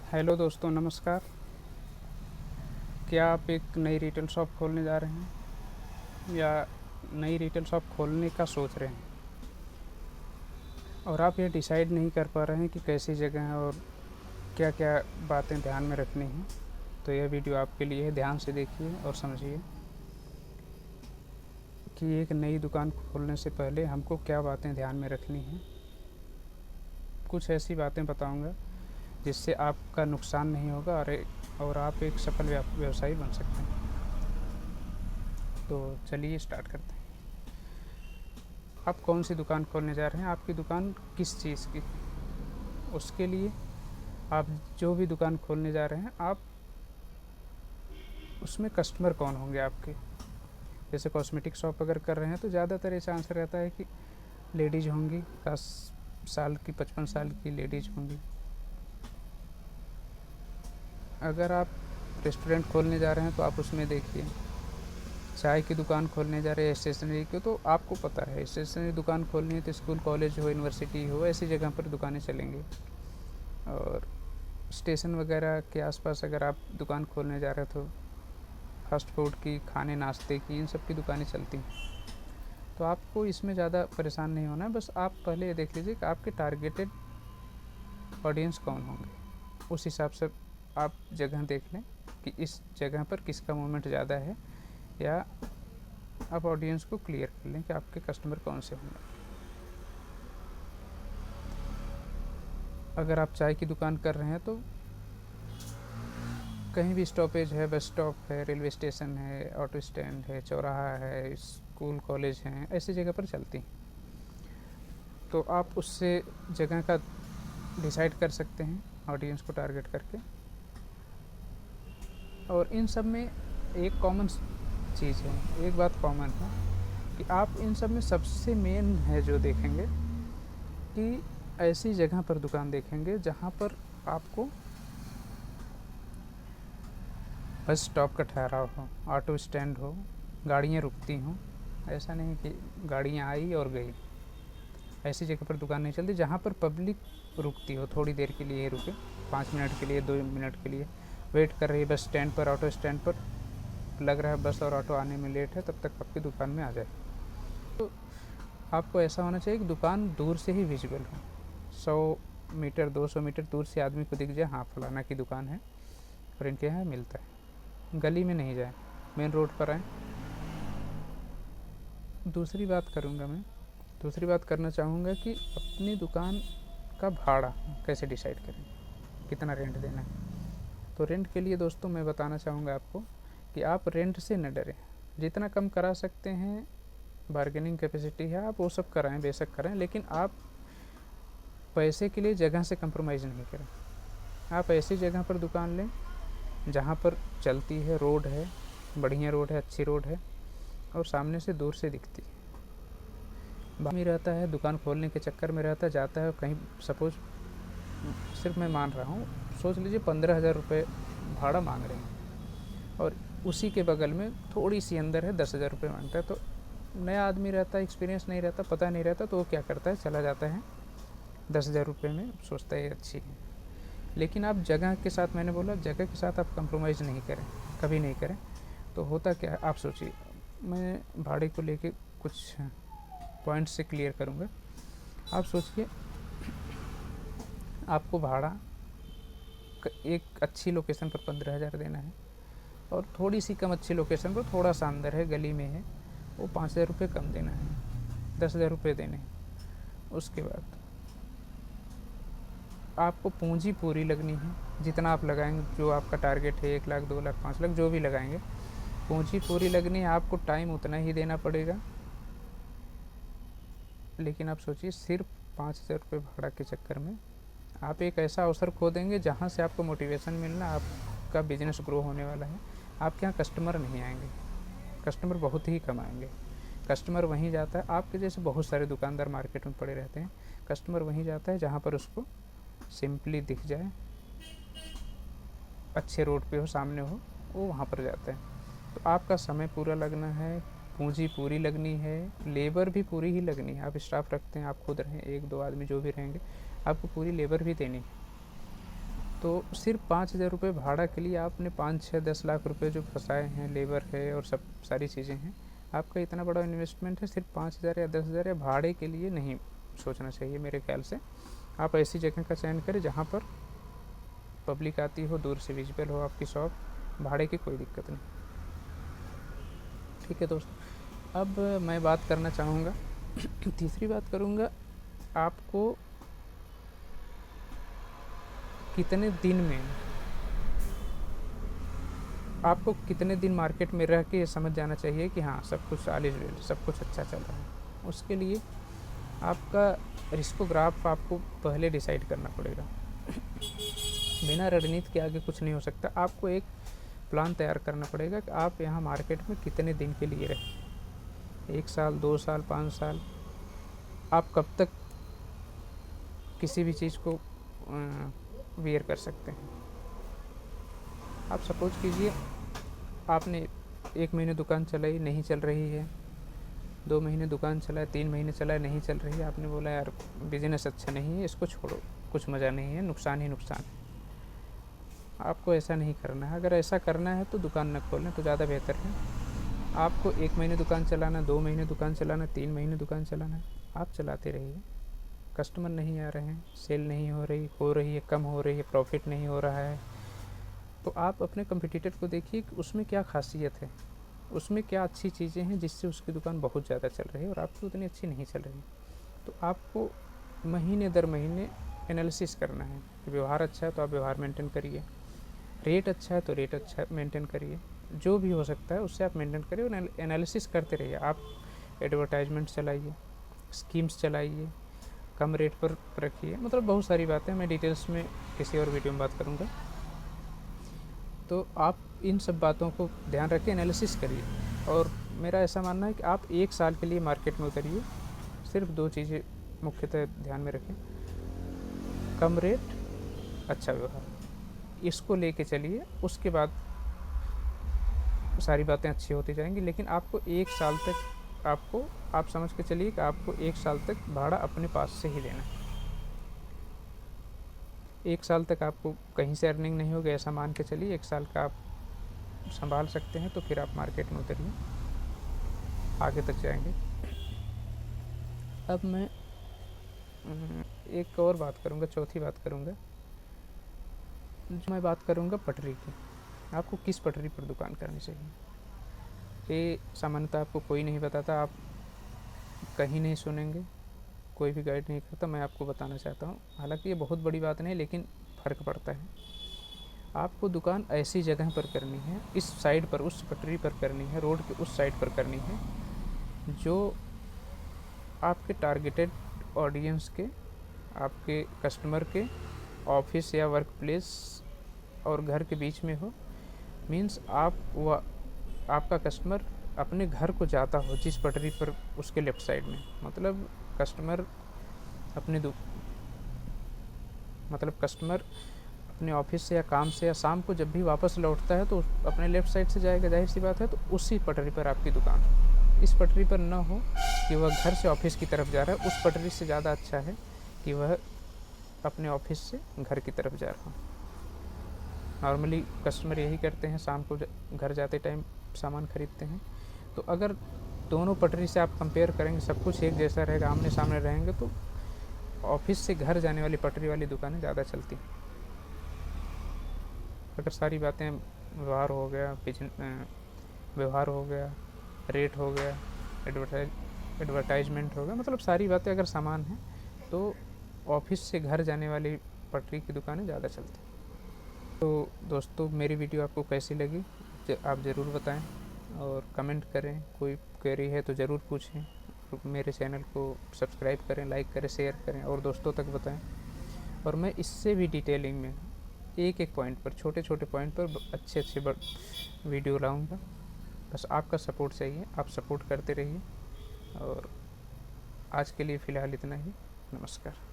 Hello दोस्तों, नमस्कार। क्या आप एक नई रिटेल शॉप खोलने जा रहे हैं या नई रिटेल शॉप खोलने का सोच रहे हैं और आप ये डिसाइड नहीं कर पा रहे हैं कि कैसी जगह है और क्या क्या बातें ध्यान में रखनी हैं? तो यह वीडियो आपके लिए है। ध्यान से देखिए और समझिए कि एक नई दुकान खोलने से पहले हमको क्या बातें ध्यान में रखनी हैं। कुछ ऐसी बातें बताऊंगा जिससे आपका नुकसान नहीं होगा और आप एक सफल व्यवसायी बन सकते हैं। तो चलिए स्टार्ट करते हैं। आप कौन सी दुकान खोलने जा रहे हैं, आपकी दुकान किस चीज़ की? उसके लिए आप जो भी दुकान खोलने जा रहे हैं, आप उसमें कस्टमर कौन होंगे आपके? जैसे कॉस्मेटिक शॉप अगर कर रहे हैं तो ज़्यादातर ऐसा आंसर रहता है कि लेडीज़ होंगी, 10 साल की 55 साल की लेडीज़ होंगी। अगर आप रेस्टोरेंट खोलने जा रहे हैं तो आप उसमें देखिए। चाय की दुकान खोलने जा रहे हैं, स्टेशनरी की, तो आपको पता है स्टेशनरी दुकान खोलनी है तो स्कूल कॉलेज हो, यूनिवर्सिटी हो, ऐसी जगह पर दुकानें चलेंगी। और स्टेशन वगैरह के आसपास अगर आप दुकान खोलने जा रहे हो तो फास्ट फूड की, खाने नाश्ते की, इन सब की दुकानें चलती हैं। तो आपको इसमें ज़्यादा परेशान नहीं होना है। बस आप पहले ये देख लीजिए कि आपके टारगेटेड ऑडियंस कौन होंगे। उस हिसाब से आप जगह देख लें कि इस जगह पर किसका मूवमेंट ज़्यादा है, या आप ऑडियंस को क्लियर कर लें कि आपके कस्टमर कौन से होंगे। अगर आप चाय की दुकान कर रहे हैं तो कहीं भी स्टॉपेज है, बस स्टॉप है, रेलवे स्टेशन है, ऑटो स्टैंड है, चौराहा है, स्कूल कॉलेज हैं, ऐसी जगह पर चलती हैं। तो आप उससे जगह का डिसाइड कर सकते हैं ऑडियंस को टारगेट करके। और इन सब में एक कॉमन चीज़ है, एक बात कॉमन है कि आप इन सब में सबसे मेन है जो देखेंगे कि ऐसी जगह पर दुकान देखेंगे जहाँ पर आपको बस स्टॉप का ठहराव हो, ऑटो स्टैंड हो, गाड़ियाँ रुकती हों। ऐसा नहीं कि गाड़ियाँ आई और गई। ऐसी जगह पर दुकान नहीं चलती जहाँ पर पब्लिक रुकती हो, थोड़ी देर के लिए रुके, 5 मिनट के लिए, 2 मिनट के लिए वेट कर रही है बस स्टैंड पर, ऑटो स्टैंड पर, लग रहा है बस और ऑटो आने में लेट है, तब तक आपकी दुकान में आ जाए। तो आपको ऐसा होना चाहिए कि दुकान दूर से ही विजिबल हो। 100 मीटर 200 मीटर दूर से आदमी को दिख जाए, हाँ फलाना की दुकान है और इनके यहाँ मिलता है। गली में नहीं जाए, मेन रोड पर आए। दूसरी बात करूँगा मैं, दूसरी बात करना चाहूँगा कि अपनी दुकान का भाड़ा कैसे डिसाइड करें, कितना रेंट देना है। तो रेंट के लिए दोस्तों मैं बताना चाहूँगा आपको कि आप रेंट से न डरें। जितना कम करा सकते हैं, बार्गेनिंग कैपेसिटी है, आप वो सब कराएं, बेशक कराएं, लेकिन आप पैसे के लिए जगह से कंप्रोमाइज़ नहीं करें। आप ऐसी जगह पर दुकान लें जहाँ पर चलती है, रोड है, बढ़िया रोड है, अच्छी रोड है और सामने से दूर से दिखती है। में रहता है, दुकान खोलने के चक्कर में रहता है, जाता है कहीं, सपोज सिर्फ मैं मान रहा हूँ, सोच लीजिए 15,000 रुपये भाड़ा मांग रहे हैं और उसी के बगल में थोड़ी सी अंदर है 10,000 रुपये मांगता है। तो नया आदमी रहता है, एक्सपीरियंस नहीं रहता, पता नहीं रहता, तो वो क्या करता है, चला जाता है 10,000 रुपये में, सोचता है अच्छी है। लेकिन आप जगह के साथ, मैंने बोला जगह के साथ आप कंप्रोमाइज़ नहीं करें, कभी नहीं करें। तो होता क्या है, आप सोचिए, मैं भाड़े को लेके कुछ पॉइंट से क्लियर करूँगा। आप सोचिए, आपको भाड़ा एक अच्छी लोकेशन पर 15,000 देना है और थोड़ी सी कम अच्छी लोकेशन पर, थोड़ा सा अंदर है, गली में है, वो 5,000 रुपये कम देना है, 10,000 रुपये देने हैं। उसके बाद आपको पूंजी पूरी लगनी है, जितना आप लगाएंगे, जो आपका टारगेट है 1 लाख 2 लाख 5 लाख जो भी लगाएंगे, पूंजी पूरी लगनी है। आपको टाइम उतना ही देना पड़ेगा। लेकिन आप सोचिए, सिर्फ 5,000 रुपये भाड़ा के चक्कर में आप एक ऐसा अवसर खो देंगे जहाँ से आपको मोटिवेशन मिलना, आपका बिजनेस ग्रो होने वाला है। आपके यहाँ कस्टमर नहीं आएंगे, कस्टमर बहुत ही कम आएंगे। कस्टमर वहीं जाता है, आपके जैसे बहुत सारे दुकानदार मार्केट में पड़े रहते हैं, कस्टमर वहीं जाता है जहाँ पर उसको सिंपली दिख जाए, अच्छे रोड पे हो, सामने हो, वो वहाँ पर जाता है। तो आपका समय पूरा लगना है, पूंजी पूरी लगनी है, लेबर भी पूरी ही लगनी है। आप स्टाफ रखते हैं, आप खुद रहें, 1-2 आदमी जो भी रहेंगे, आपको पूरी लेबर भी देनी है। तो सिर्फ 5,000 रुपये भाड़ा के लिए आपने 5-6-10 लाख रुपए जो फंसाए हैं, लेबर है और सब सारी चीज़ें हैं, आपका इतना बड़ा इन्वेस्टमेंट है, सिर्फ 5,000 या 10,000 या भाड़े के लिए नहीं सोचना चाहिए मेरे ख्याल से। आप ऐसी जगह का चयन करें जहाँ पर पब्लिक आती हो, दूर से विजिबल हो आपकी शॉप, भाड़े की कोई दिक्कत नहीं। ठीक है दोस्तों, अब मैं बात करना चाहूँगा तीसरी बात करूँगा, आपको कितने दिन मार्केट में रह के ये समझ जाना चाहिए कि हाँ सब कुछ सब कुछ अच्छा चल रहा है। उसके लिए आपका रिस्कोग्राफ आपको पहले डिसाइड करना पड़ेगा। बिना रणनीति के आगे कुछ नहीं हो सकता। आपको एक प्लान तैयार करना पड़ेगा कि आप यहाँ मार्केट में कितने दिन के लिए रहें, 1 साल, 2 साल, 5 साल, आप कब तक किसी भी चीज़ को वेयर कर सकते हैं। आप सपोज कीजिए आपने 1 महीने दुकान चलाई, नहीं चल रही है, 2 महीने दुकान चलाए, 3 महीने चलाए, नहीं चल रही है, आपने बोला यार बिज़नेस अच्छा नहीं है, इसको छोड़ो, कुछ मज़ा नहीं है, नुकसान ही नुकसान है। आपको ऐसा नहीं करना है। अगर ऐसा करना है तो दुकान न खोलें तो ज़्यादा बेहतर है। आपको 1 महीने दुकान चलाना, 2 महीने दुकान चलाना, 3 महीने दुकान चलाना है, आप चलाते रहिए। कस्टमर नहीं आ रहे हैं, सेल नहीं हो रही है, कम हो रही है, प्रॉफिट नहीं हो रहा है, तो आप अपने कंपटीटर को देखिए कि उसमें क्या खासियत है, उसमें क्या अच्छी चीज़ें हैं जिससे उसकी दुकान बहुत ज़्यादा चल रही है और आपकी उतनी अच्छी नहीं चल रही। तो आपको महीने दर महीने एनालिसिस करना है कि व्यवहार अच्छा है तो आप व्यवहार मेंटेन करिए, रेट अच्छा है तो रेट अच्छा मेंटेन करिए, जो भी हो सकता है उससे आप मेंटेन करिए और एनालिसिस करते रहिए। आप एडवर्टाइजमेंट चलाइए, स्कीम्स चलाइए, कम रेट पर रखिए, मतलब बहुत सारी बातें मैं डिटेल्स में किसी और वीडियो में बात करूँगा। तो आप इन सब बातों को ध्यान रखें, एनालिसिस करिए। और मेरा ऐसा मानना है कि आप 1 साल के लिए मार्केट में उतरिए। सिर्फ 2 चीज़ें मुख्यतः ध्यान में रखें, कम रेट, अच्छा व्यवहार, इसको लेके चलिए। उसके बाद सारी बातें अच्छी होती जाएंगी। लेकिन आपको 1 साल तक आप समझ के चलिए कि आपको 1 साल तक भाड़ा अपने पास से ही देना है। 1 साल तक आपको कहीं से अर्निंग नहीं होगी, ऐसा मान के चलिए। 1 साल का आप संभाल सकते हैं तो फिर आप मार्केट में उतरिए, आगे तक जाएंगे। अब मैं एक और बात करूँगा, चौथी बात करूँगा, जो मैं बात करूँगा पटरी की। आपको किस पटरी पर दुकान करनी चाहिए, ये सामान्यतः आपको कोई नहीं बताता, आप कहीं नहीं सुनेंगे, कोई भी गाइड नहीं करता। मैं आपको बताना चाहता हूँ, हालांकि ये बहुत बड़ी बात नहीं, लेकिन फ़र्क पड़ता है। आपको दुकान ऐसी जगह पर करनी है, इस साइड पर, उस पटरी पर करनी है, रोड के उस साइड पर करनी है जो आपके टारगेटेड ऑडियंस के, आपके कस्टमर के ऑफिस या वर्क प्लेस और घर के बीच में हो। मीन्स आपका कस्टमर अपने घर को जाता हो जिस पटरी पर, उसके लेफ़्ट साइड में। मतलब कस्टमर अपने ऑफिस से या काम से या शाम को जब भी वापस लौटता है तो अपने लेफ़्ट साइड से जाएगा, जाहिर सी बात है। तो उसी पटरी पर आपकी दुकान, इस पटरी पर न हो कि वह घर से ऑफिस की तरफ जा रहा है, उस पटरी से ज़्यादा अच्छा है कि वह अपने ऑफिस से घर की तरफ जा रहा हो। नॉर्मली कस्टमर यही करते हैं, शाम को घर जाते टाइम सामान खरीदते हैं। तो अगर दोनों पटरी से आप कंपेयर करेंगे, सब कुछ एक जैसा रहेगा, आमने सामने रहेंगे, तो ऑफिस से घर जाने वाली पटरी वाली दुकानें ज़्यादा चलती हैं। अगर सारी बातें व्यवहार हो गया, रेट हो गया, एडवर्टाइजमेंट हो गया, मतलब सारी बातें अगर समान हैं तो ऑफिस से घर जाने वाली पटरी की दुकानें ज़्यादा चलती हैं। तो दोस्तों, मेरी वीडियो आपको कैसी लगी आप ज़रूर बताएं और कमेंट करें। कोई क्वेरी है तो ज़रूर पूछें। मेरे चैनल को सब्सक्राइब करें, लाइक करें, शेयर करें और दोस्तों तक बताएं। और मैं इससे भी डिटेलिंग में एक पॉइंट पर, छोटे छोटे पॉइंट पर अच्छे वीडियो लाऊंगा। बस आपका सपोर्ट चाहिए, आप सपोर्ट करते रहिए। और आज के लिए फ़िलहाल इतना ही। नमस्कार।